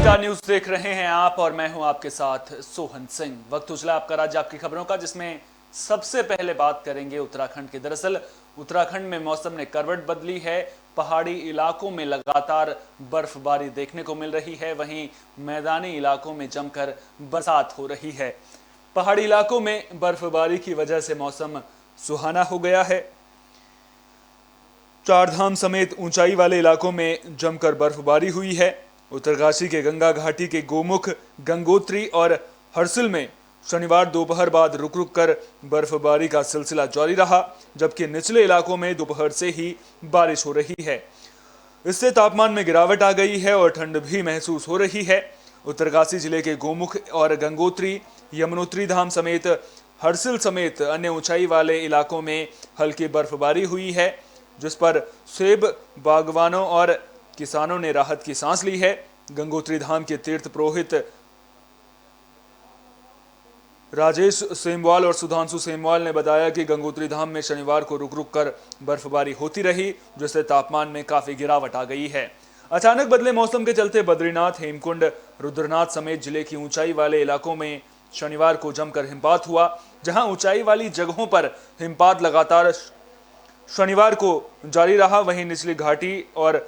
नमस्कार, न्यूज देख रहे हैं आप और मैं हूं आपके साथ सोहन सिंह। वक्त उजला आपका राज्य आपकी खबरों का, जिसमें सबसे पहले बात करेंगे उत्तराखंड की। दरअसल उत्तराखंड में मौसम ने करवट बदली है। पहाड़ी इलाकों में लगातार बर्फबारी देखने को मिल रही है, वहीं मैदानी इलाकों में जमकर बरसात हो रही है। पहाड़ी इलाकों में बर्फबारी की वजह से मौसम सुहाना हो गया है। चारधाम समेत ऊंचाई वाले इलाकों में जमकर बर्फबारी हुई है। उत्तरकाशी के गंगा घाटी के गोमुख, गंगोत्री और हरसिल में शनिवार दोपहर बाद रुक रुक कर बर्फबारी का सिलसिला जारी रहा, जबकि निचले इलाकों में दोपहर से ही बारिश हो रही है। इससे तापमान में गिरावट आ गई है और ठंड भी महसूस हो रही है। उत्तरकाशी जिले के गोमुख और गंगोत्री, यमुनोत्री धाम समेत हरसिल समेत अन्य ऊंचाई वाले इलाकों में हल्की बर्फबारी हुई है, जिस पर सेब बागवानों और किसानों ने राहत की सांस ली है। गंगोत्री धाम के तीर्थ पुरोहित राजेश सेमवाल और सुधांशु सेमवाल ने बताया कि गंगोत्री धाम में शनिवार को रुक रुक कर बर्फबारी होती रही, जिससे तापमान में काफी गिरावट आ गई है। अचानक बदले मौसम के चलते बद्रीनाथ, हेमकुंड, रुद्रनाथ समेत जिले की ऊंचाई वाले इलाकों में शनिवार को जमकर हिमपात हुआ। जहां ऊंचाई वाली जगहों पर हिमपात लगातार शनिवार को जारी रहा, वहीं निचली घाटी और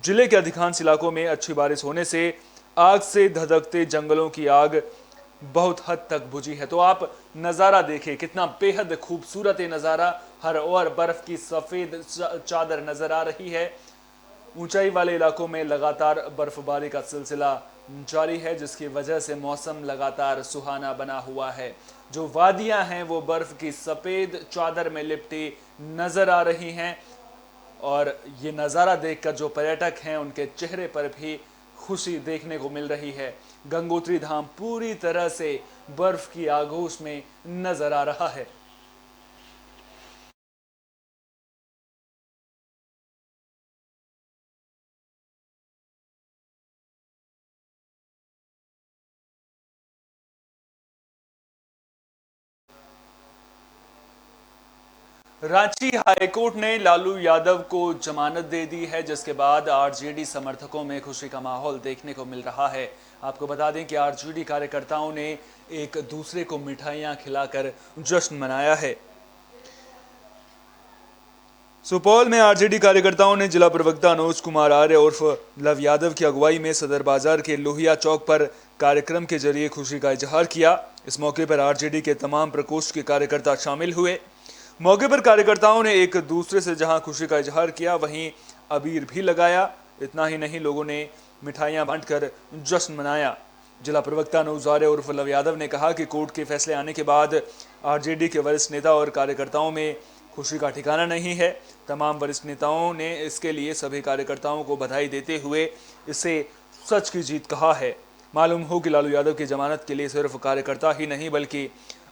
जिले के अधिकांश इलाकों में अच्छी बारिश होने से आग से धधकते जंगलों की आग बहुत हद तक बुझी है। तो आप नज़ारा देखिए, कितना बेहद खूबसूरत ये नज़ारा। हर ओर बर्फ की सफ़ेद चादर नजर आ रही है। ऊंचाई वाले इलाकों में लगातार बर्फबारी का सिलसिला जारी है, जिसकी वजह से मौसम लगातार सुहाना बना हुआ है। जो वादियां हैं वो बर्फ की सफ़ेद चादर में लिपटी नजर आ रही हैं और ये नज़ारा देखकर जो पर्यटक हैं उनके चेहरे पर भी खुशी देखने को मिल रही है। गंगोत्री धाम पूरी तरह से बर्फ की आगोश में नजर आ रहा है। रांची हाईकोर्ट ने लालू यादव को जमानत दे दी है, जिसके बाद आरजेडी समर्थकों में खुशी का माहौल देखने को मिल रहा है। आपको बता दें कि आरजेडी कार्यकर्ताओं ने एक दूसरे को मिठाइयां खिलाकर जश्न मनाया है। सुपौल में आरजेडी कार्यकर्ताओं ने जिला प्रवक्ता अनुज कुमार आर्य उर्फ लव यादव की अगुवाई में सदर बाजार के लोहिया चौक पर कार्यक्रम के जरिए खुशी का इजहार किया। इस मौके पर आरजेडी के तमाम प्रकोष्ठ के कार्यकर्ता शामिल हुए। मौके पर कार्यकर्ताओं ने एक दूसरे से जहां खुशी का इजहार किया, वहीं अबीर भी लगाया। इतना ही नहीं, लोगों ने मिठाइयां बांटकर जश्न मनाया। जिला प्रवक्ता अनुज आर्य उर्फ लव यादव ने कहा कि कोर्ट के फैसले आने के बाद आरजेडी के वरिष्ठ नेता और कार्यकर्ताओं में खुशी का ठिकाना नहीं है। तमाम वरिष्ठ नेताओं ने इसके लिए सभी कार्यकर्ताओं को बधाई देते हुए इसे सच की जीत कहा है। मालूम हो कि लालू यादव की जमानत के लिए सिर्फ कार्यकर्ता ही नहीं बल्कि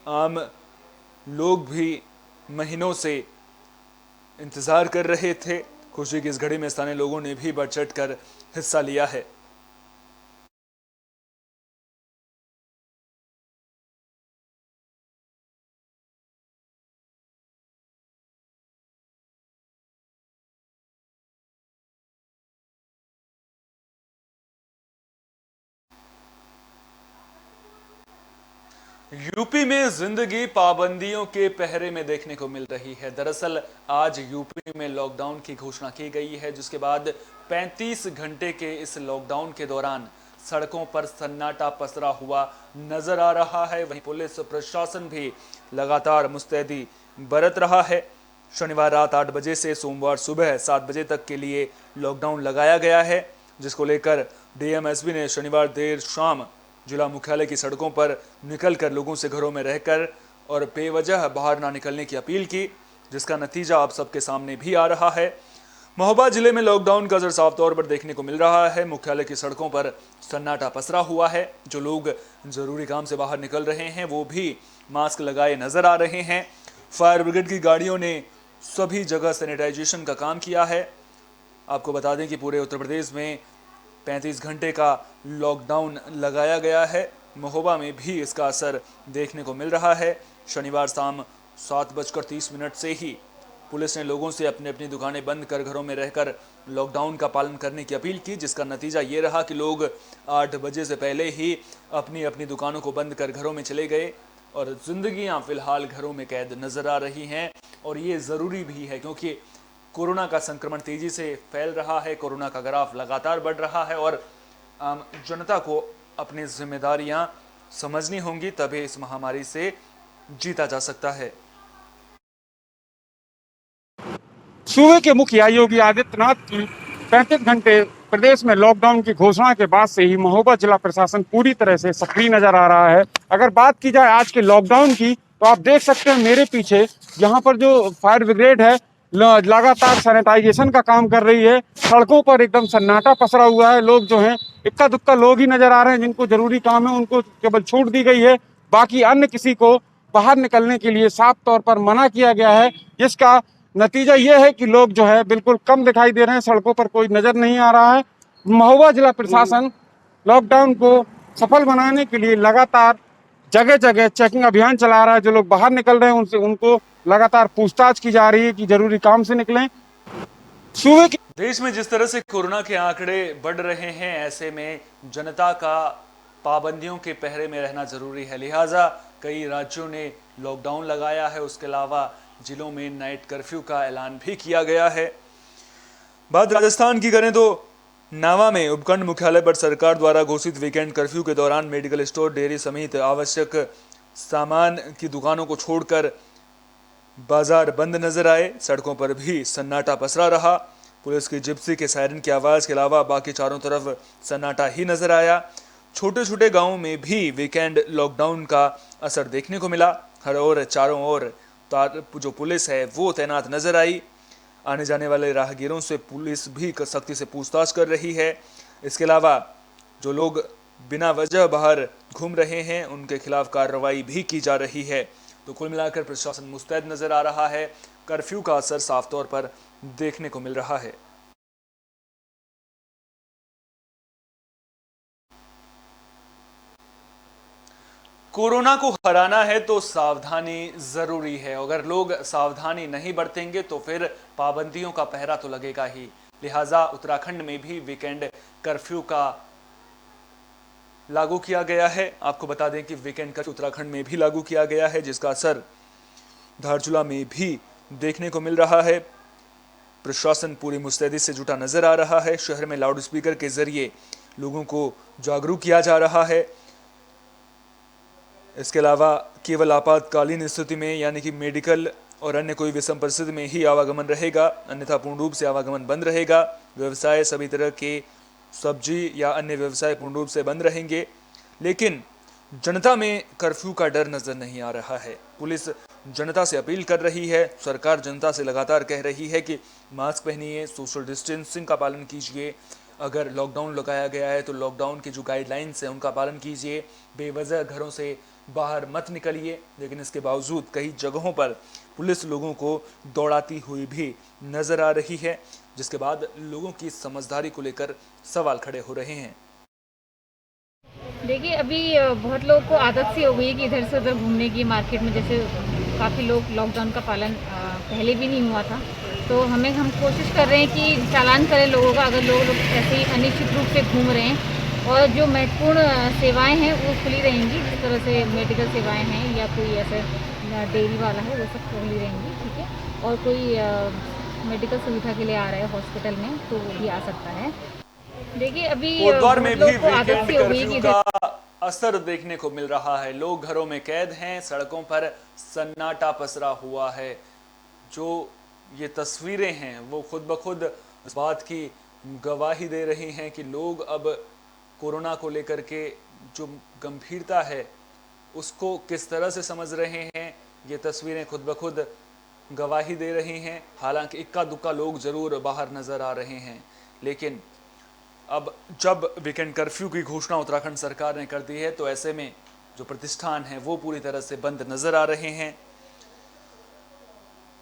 आम लोग भी महीनों से इंतजार कर रहे थे। खुशी की इस घड़ी में स्थानीय लोगों ने भी बढ़ चढ़ कर हिस्सा लिया है। यूपी में जिंदगी पाबंदियों के पहरे में देखने को मिल रही है। दरअसल आज यूपी में लॉकडाउन की घोषणा की गई है, जिसके बाद 35 घंटे के इस लॉकडाउन के दौरान सड़कों पर सन्नाटा पसरा हुआ नजर आ रहा है। वहीं पुलिस प्रशासन भी लगातार मुस्तैदी बरत रहा है। शनिवार रात 8 बजे से सोमवार सुबह 7 बजे तक के लिए लॉकडाउन लगाया गया है, जिसको लेकर डीएमएसपी ने शनिवार देर शाम जिला मुख्यालय की सड़कों पर निकलकर लोगों से घरों में रहकर और बेवजह बाहर ना निकलने की अपील की, जिसका नतीजा आप सबके सामने भी आ रहा है। महोबा जिले में लॉकडाउन का असर साफ तौर पर देखने को मिल रहा है। मुख्यालय की सड़कों पर सन्नाटा पसरा हुआ है। जो लोग जरूरी काम से बाहर निकल रहे हैं वो भी मास्क लगाए नजर आ रहे हैं। फायर ब्रिगेड की गाड़ियों ने सभी जगह सैनिटाइजेशन का काम किया है। आपको बता दें कि पूरे उत्तर प्रदेश में 35 घंटे का लॉकडाउन लगाया गया है। महोबा में भी इसका असर देखने को मिल रहा है। शनिवार शाम 7:30 से ही पुलिस ने लोगों से अपनी अपनी दुकानें बंद कर घरों में रहकर लॉकडाउन का पालन करने की अपील की, जिसका नतीजा ये रहा कि लोग 8 बजे से पहले ही अपनी अपनी दुकानों को बंद कर घरों में चले गए और जिंदगियां फिलहाल घरों में कैद नजर आ रही हैं। और ये ज़रूरी भी है क्योंकि कोरोना का संक्रमण तेजी से फैल रहा है, कोरोना का ग्राफ लगातार बढ़ रहा है और आम जनता को अपनी जिम्मेदारियां समझनी होंगी, तभी इस महामारी से जीता जा सकता है। सूबे के मुखिया योगी आदित्यनाथ की 35 घंटे प्रदेश में लॉकडाउन की घोषणा के बाद से ही महोबा जिला प्रशासन पूरी तरह से सक्रिय नजर आ रहा है। अगर बात की जाए आज के लॉकडाउन की तो आप देख सकते हैं मेरे पीछे यहाँ पर जो फायर ब्रिगेड है लगातार सैनिटाइजेशन का काम कर रही है। सड़कों पर एकदम सन्नाटा पसरा हुआ है। लोग जो हैं इक्का दुक्का लोग ही नजर आ रहे हैं, जिनको जरूरी काम है उनको केवल छूट दी गई है, बाकी अन्य किसी को बाहर निकलने के लिए साफ तौर पर मना किया गया है। जिसका नतीजा यह है कि लोग जो है बिल्कुल कम दिखाई दे रहे हैं, सड़कों पर कोई नजर नहीं आ रहा है। महोबा जिला प्रशासन लॉकडाउन को सफल बनाने के लिए लगातार जगह जगह चेकिंग अभियान चला रहा है। जो लोग बाहर निकल रहे हैं उनसे उनको लगातार पूछताछ की जा रही है कि जरूरी काम से निकलें। सूबे के देश में जिस तरह से कोरोना के आंकड़े बढ़ रहे हैं, ऐसे में जनता का पाबंदियों के पहरे में रहना जरूरी है, लिहाजा कई राज्यों ने लॉकडाउन लगाया है। उसके अलावा जिलों में नाइट कर्फ्यू का ऐलान भी किया गया है। बात राजस्थान की करें तो नावा में उपखंड मुख्यालय पर सरकार द्वारा घोषित वीकेंड कर्फ्यू के दौरान मेडिकल स्टोर, डेयरी समेत आवश्यक सामान की दुकानों को छोड़कर बाजार बंद नजर आए। सड़कों पर भी सन्नाटा पसरा रहा। पुलिस की जिप्सी के सायरन की आवाज के अलावा बाकी चारों तरफ सन्नाटा ही नजर आया। छोटे छोटे गांवों में भी वीकेंड लॉकडाउन का असर देखने को मिला। हर ओर चारों ओर जो पुलिस है वो तैनात नजर आई। आने जाने वाले राहगीरों से पुलिस भी सख्ती से पूछताछ कर रही है। इसके अलावा जो लोग बिना वजह बाहर घूम रहे हैं उनके खिलाफ कार्रवाई भी की जा रही है। तो कुल मिलाकर प्रशासन मुस्तैद नजर आ रहा है। कर्फ्यू का असर साफ तौर पर देखने को मिल रहा है। कोरोना को हराना है तो सावधानी जरूरी है। अगर लोग सावधानी नहीं बरतेंगे तो फिर पाबंदियों का पहरा तो लगेगा ही। लिहाजा उत्तराखंड में भी वीकेंड कर्फ्यू का लागू किया गया है। आपको बता दें कि वीकेंड कर्फ्यू उत्तराखंड में भी लागू किया गया है, जिसका असर धारचूला में भी देखने को मिल रहा है। प्रशासन पूरी मुस्तैदी से जुटा नजर आ रहा है। शहर में लाउड स्पीकर के जरिए लोगों को जागरूक किया जा रहा है। इसके अलावा केवल आपातकालीन स्थिति में यानी कि मेडिकल और अन्य कोई विषम परिस्थिति में ही आवागमन रहेगा, अन्यथा पूर्ण रूप से आवागमन बंद रहेगा। व्यवसाय, सभी तरह के सब्जी या अन्य व्यवसाय पूर्ण रूप से बंद रहेंगे। लेकिन जनता में कर्फ्यू का डर नजर नहीं आ रहा है। पुलिस जनता से अपील कर रही है, सरकार जनता से लगातार कह रही है कि मास्क पहनिए, सोशल डिस्टेंसिंग का पालन कीजिए। अगर लॉकडाउन लगाया गया है तो लॉकडाउन की जो गाइडलाइंस है उनका पालन कीजिए। बेवजह घरों से बाहर मत निकलिए। लेकिन इसके बावजूद कई जगहों पर पुलिस लोगों को दौड़ाती हुई भी नजर आ रही है, जिसके बाद लोगों की समझदारी को लेकर सवाल खड़े हो रहे हैं। देखिए, अभी बहुत लोगों को आदत सी हो गई है कि इधर से उधर घूमने की। मार्केट में जैसे काफ़ी लोग लॉकडाउन का पालन पहले भी नहीं हुआ था, तो हम कोशिश कर रहे हैं कि चालान करें लोगों का अगर लोग ऐसे ही अनिश्चित रूप से घूम रहे हैं। और जो महत्वपूर्ण सेवाएं हैं वो खुली रहेंगी, जिस तरह से मेडिकल सेवाएं हैं या कोई ऐसे डेयरी वाला है वो सब खुली रहेंगी, ठीक है। और कोई मेडिकल सुविधा के लिए आ रहा है हॉस्पिटल में तो वो भी आ सकता है। देखिए, अभी कोटद्वार में भी आदत सी हो गई वीकेंड कि कर्फ्यू का असर देखने को मिल रहा है। लोग घरों में कैद हैं, सड़कों पर सन्नाटा पसरा हुआ है। जो ये तस्वीरें हैं वो खुद ब खुद इस बात की गवाही दे रही हैं कि लोग अब कोरोना को लेकर के जो गंभीरता है उसको किस तरह से समझ रहे हैं। ये तस्वीरें खुद ब खुद गवाही दे रही हैं। हालांकि इक्का दुक्का लोग जरूर बाहर नजर आ रहे हैं, लेकिन अब जब वीकेंड कर्फ्यू की घोषणा उत्तराखंड सरकार ने कर दी है तो ऐसे में जो प्रतिष्ठान हैं वो पूरी तरह से बंद नजर आ रहे हैं।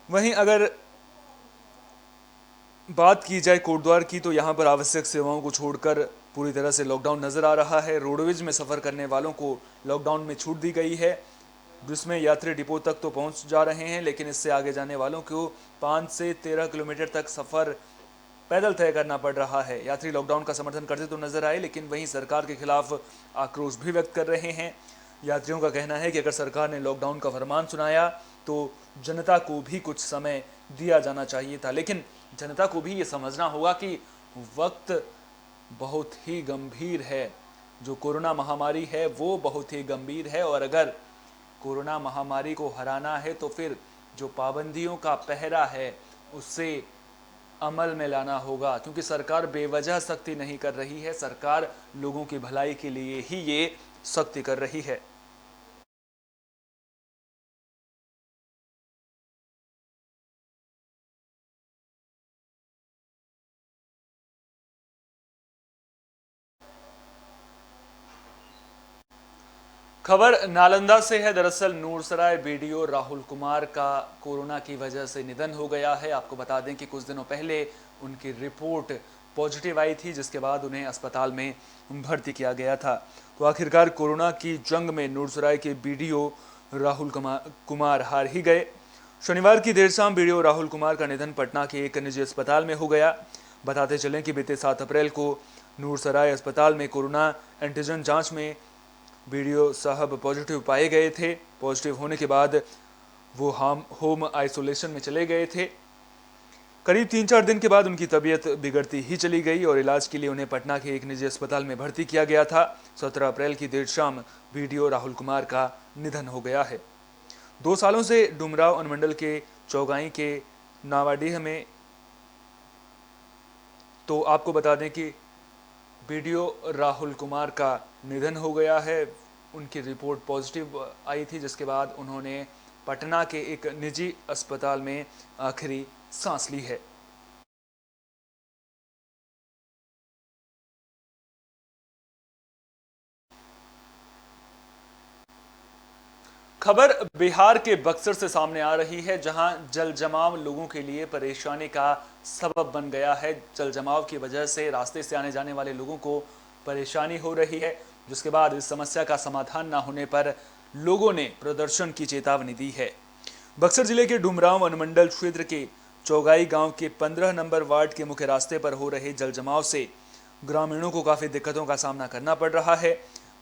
वहीं अगर बात की जाए कोटद्वार की तो यहाँ पर आवश्यक सेवाओं को छोड़कर पूरी तरह से लॉकडाउन नजर आ रहा है। रोडवेज में सफर करने वालों को लॉकडाउन में छूट दी गई है। जिसमें यात्री डिपो तक तो पहुंच जा रहे हैं, लेकिन इससे आगे जाने वालों को 5 से 13 किलोमीटर तक सफर पैदल तय करना पड़ रहा है। यात्री लॉकडाउन का समर्थन करते तो नजर आए, लेकिन वहीं सरकार के खिलाफ आक्रोश भी व्यक्त कर रहे हैं। यात्रियों का कहना है कि अगर सरकार ने लॉकडाउन का फरमान सुनाया तो जनता को भी कुछ समय दिया जाना चाहिए था, लेकिन जनता को भी ये समझना होगा कि वक्त बहुत ही गंभीर है। जो कोरोना महामारी है वो बहुत ही गंभीर है, और अगर कोरोना महामारी को हराना है तो फिर जो पाबंदियों का पहरा है उससे अमल में लाना होगा, क्योंकि सरकार बेवजह सख्ती नहीं कर रही है। सरकार लोगों की भलाई के लिए ही ये सख्ती कर रही है। खबर नालंदा से है। दरअसल नूरसराय बीडीओ राहुल कुमार का कोरोना की वजह से निधन हो गया है। आपको बता दें कि कुछ दिनों पहले उनकी रिपोर्ट पॉजिटिव आई थी, जिसके बाद उन्हें अस्पताल में भर्ती किया गया था। तो आखिरकार कोरोना की जंग में नूरसराय के बीडीओ राहुल कुमार हार ही गए। शनिवार की देर शाम बीडीओ राहुल कुमार का निधन पटना के एक निजी अस्पताल में हो गया। बताते चलें कि बीते 7 अप्रैल को नूरसराय अस्पताल में कोरोना एंटीजन जांच में बीडीओ साहब पॉजिटिव पाए गए थे। पॉजिटिव होने के बाद वो होम आइसोलेशन में चले गए थे। करीब 3-4 दिन के बाद उनकी तबीयत बिगड़ती ही चली गई और इलाज के लिए उन्हें पटना के एक निजी अस्पताल में भर्ती किया गया था। 17 अप्रैल की देर शाम बीडीओ राहुल कुमार का निधन हो गया है। 2 सालों से डुमरांव अनुमंडल के चौगाई के नावाडीह में, तो आपको बता दें कि बीडीओ राहुल कुमार का निधन हो गया है। उनकी रिपोर्ट पॉजिटिव आई थी, जिसके बाद उन्होंने पटना के एक निजी अस्पताल में आखिरी सांस ली है। खबर बिहार के बक्सर से सामने आ रही है, जहां जल जमाव लोगों के लिए परेशानी का सबब बन गया है। जल जमाव की वजह से रास्ते से आने जाने वाले लोगों को परेशानी हो रही है, जिसके बाद इस समस्या का समाधान न होने पर लोगों ने प्रदर्शन की चेतावनी दी है। बक्सर जिले के डुमरांव अनुमंडल क्षेत्र के चौगाई गांव के 15 नंबर वार्ड के मुख्य रास्ते पर हो रहे जल जमाव से ग्रामीणों को काफी दिक्कतों का सामना करना पड़ रहा है।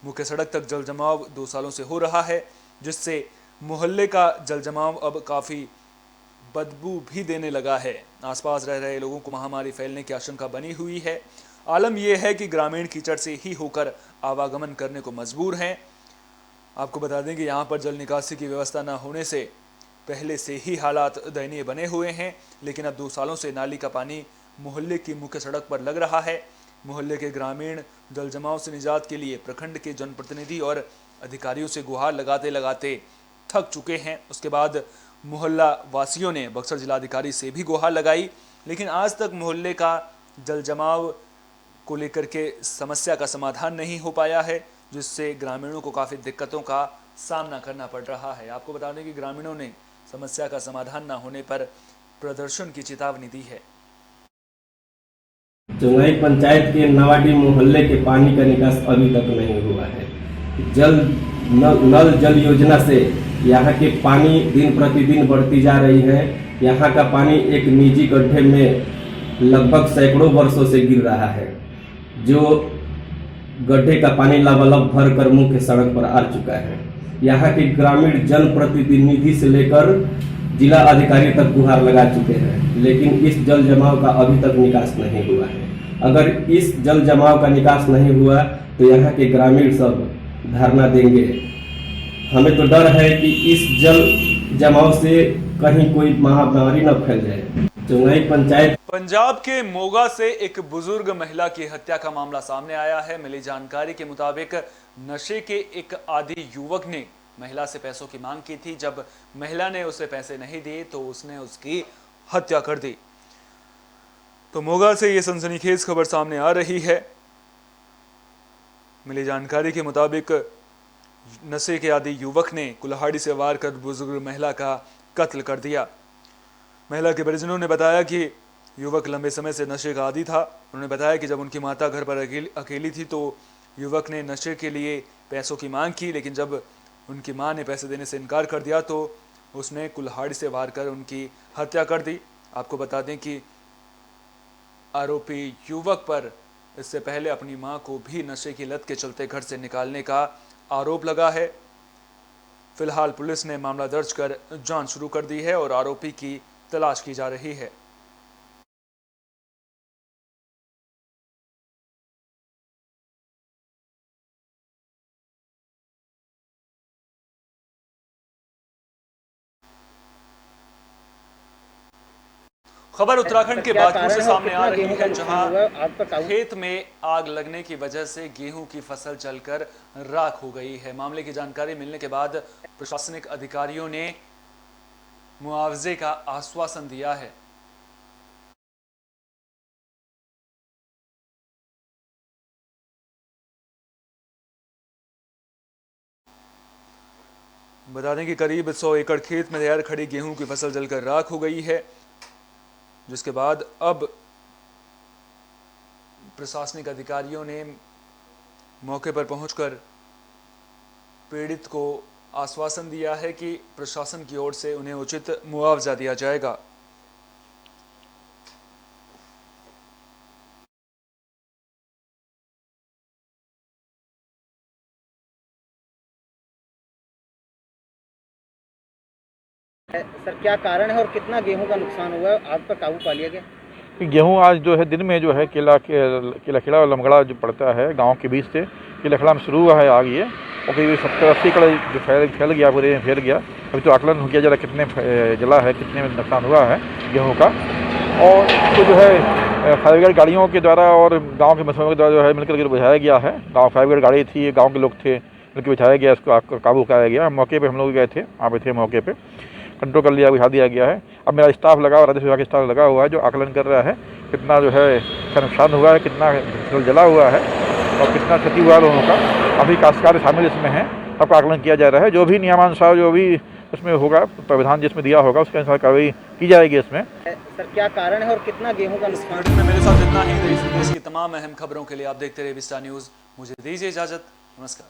मुख्य सड़क तक जल जमाव 2 सालों से हो रहा है, जिससे मोहल्ले का जल जमाव अब काफी बदबू भी देने लगा है। आसपास रह रहे लोगों को महामारी फैलने की आशंका बनी हुई है। आलम यह है कि ग्रामीण कीचड़ से ही होकर आवागमन करने को मजबूर हैं। आपको बता दें कि यहाँ पर जल निकासी की व्यवस्था न होने से पहले से ही हालात दयनीय बने हुए हैं, लेकिन अब 2 सालों से नाली का पानी मोहल्ले की मुख्य सड़क पर लग रहा है। मोहल्ले के ग्रामीण जल जमाव से निजात के लिए प्रखंड के जनप्रतिनिधि और अधिकारियों से गुहार लगाते लगाते थक चुके हैं। उसके बाद मोहल्ला वासियों ने बक्सर जिलाधिकारी से भी गुहार लगाई, लेकिन आज तक मोहल्ले का जल जमाव को लेकर के समस्या का समाधान नहीं हो पाया है, जिससे ग्रामीणों को काफ़ी दिक्कतों का सामना करना पड़ रहा है। आपको बता दें कि ग्रामीणों ने समस्या का समाधान न होने पर प्रदर्शन की चेतावनी दी है। चौगाई पंचायत के नवाडी मोहल्ले के पानी का निकास अभी तक नहीं हुआ है। नल जल योजना से यहाँ के पानी दिन प्रतिदिन बढ़ती जा रही है। यहाँ का पानी एक निजी गड्ढे में लगभग सैकड़ों वर्षों से गिर रहा है, जो गड्ढे का पानी लबालब भर कर मुख्य सड़क पर आ चुका है। यहाँ के ग्रामीण जनप्रतिनिधि से लेकर जिला अधिकारी तक गुहार लगा चुके हैं, लेकिन इस जल जमाव का अभी तक निकास नहीं हुआ है। अगर इस जल जमाव का निकास नहीं हुआ तो यहाँ के ग्रामीण सब धरना देंगे। हमें तो डर है कि इस जल जमाव से कहीं कोई महामारी न फैल जाए। चौगाई पंचायत पंजाब के मोगा से एक बुजुर्ग महिला की हत्या का मामला सामने आया है। मिली जानकारी के मुताबिक नशे के एक आदी युवक ने महिला से पैसों की मांग की थी। जब महिला ने उसे पैसे नहीं दिए तो उसने उसकी हत्या कर दी। तो मोगा से ये सनसनीखेज खबर सामने आ रही है। मिली जानकारी के मुताबिक नशे के आदी युवक ने कुल्हाड़ी से वार कर बुजुर्ग महिला का कत्ल कर दिया। महिला के परिजनों ने बताया कि युवक लंबे समय से नशे का आदी था। उन्होंने बताया कि जब उनकी माता घर पर अकेली थी तो युवक ने नशे के लिए पैसों की मांग की, लेकिन जब उनकी मां ने पैसे देने से इनकार कर दिया तो उसने कुल्हाड़ी से वार कर उनकी हत्या कर दी। आपको बता दें कि आरोपी युवक पर इससे पहले अपनी मां को भी नशे की लत के चलते घर से निकालने का आरोप लगा है। फिलहाल पुलिस ने मामला दर्ज कर जांच शुरू कर दी है और आरोपी की तलाश की जा रही है। खबर उत्तराखंड के बागपुर से सामने आ रही है, जहां खेत में आग लगने की वजह से गेहूं की फसल जलकर राख हो गई है। मामले की जानकारी मिलने के बाद प्रशासनिक अधिकारियों ने मुआवजे का आश्वासन दिया है। बता दें कि करीब 100 एकड़ खेत में तैयार खड़ी गेहूं की फसल जलकर राख हो गई है, जिसके बाद अब प्रशासनिक अधिकारियों ने मौके पर पहुंचकर पीड़ित को आश्वासन दिया है कि प्रशासन की ओर से उन्हें उचित मुआवजा दिया जाएगा। सर क्या कारण है और कितना गेहूं का नुकसान हुआ है, आग पर काबू पा लिया गया? गेहूं आज जो है दिन में जो है किलाखेड़ा और लमगड़ा जो पड़ता है गांव के बीच से किलाखेड़ा में शुरू हुआ है आग ये, और करीब 70-80 एकड़ जो फैल गया, पूरे में फैल गया। अभी तो आकलन हो गया जरा कितने जला है, कितने में नुकसान हुआ है गेहूँ का। और इसको जो है फायर ब्रिगेड गाड़ियों के द्वारा और गाँव के मजदूरों के द्वारा जो है मिलकर बुझाया गया है। गाँव फायर ब्रिगेड गाड़ी थी, गाँव के लोग थे, मिलकर बुझाया गया, इसको आग को काबू कराया गया। मौके पर हम लोग गए थे, वहाँ पे थे, मौके पर कंट्रोल कर लिया, बुझा दिया गया है। अब मेरा स्टाफ लगा हुआ, राजस्व विभाग का स्टाफ लगा हुआ है जो आकलन कर रहा है कितना जो है इसका नुकसान हुआ है, कितना जला हुआ है और कितना क्षति हुआ लोगों का। अभी काश्तकार शामिल इसमें हैं, सबका आकलन किया जा रहा है। जो भी नियमानुसार जो भी उसमें होगा, प्रावधान जिसमें दिया होगा उसके अनुसार कार्रवाई की जाएगी इसमें। सर क्या कारण है और कितना गेहूं का नुकसान? में मेरे साथ इतना ही। देश की तमाम अहम खबरों के लिए आप देखते रहिए विस्तार न्यूज़। मुझे दीजिए इजाजत, नमस्कार।